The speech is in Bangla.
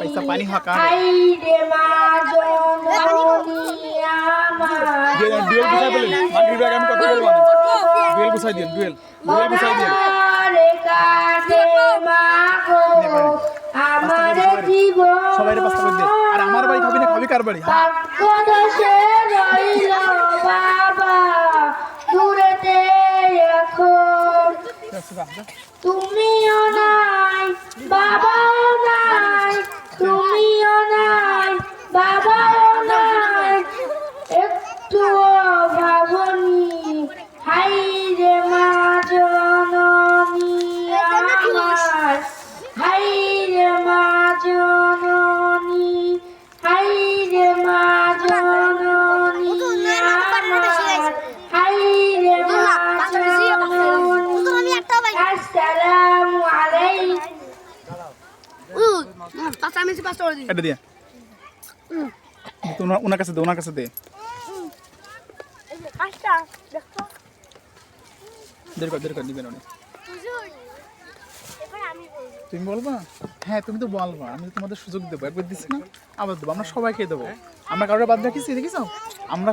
पैसा पानी हका আইরে মা জননী আমার ডুয়েল গুছাই বলেন মাটির ব্যাগ আমি কথা বলবো না ডুয়েল গুছাই দিন ডুয়েল গুছাই দিন রে কাছে মা গো আমার জীবন সবাই রে পাঁচটা করে দে আর আমার বাড়ি খাবি না খাবি কার বাড়ি হ্যাঁ ভাগ্যদোষে রইল বাবা দূরেতে এখন তুমিও নাই বাবাও নাই তুমিও নাই বাবাও নাই একটুও ভাবনি হাই রে মা জননী আমার হাই রে মা জননী হাই রে মা জননী আমার হাই রে মা জননী আসসালামু আলাইকুম এটা দিয়ে তো ওনার কাছে দে ওনার কাছে দে দেরি কর দিবেন উনি তুমি বলবা হ্যাঁ তুমি তো বলবা আমি তোমাদের সুযোগ দেবো একবার দিচ্ছি না আবার দেবো আমরা সবাইকে দেবো আমরা কারোর বাদ রাখিছি দেখিস আমরা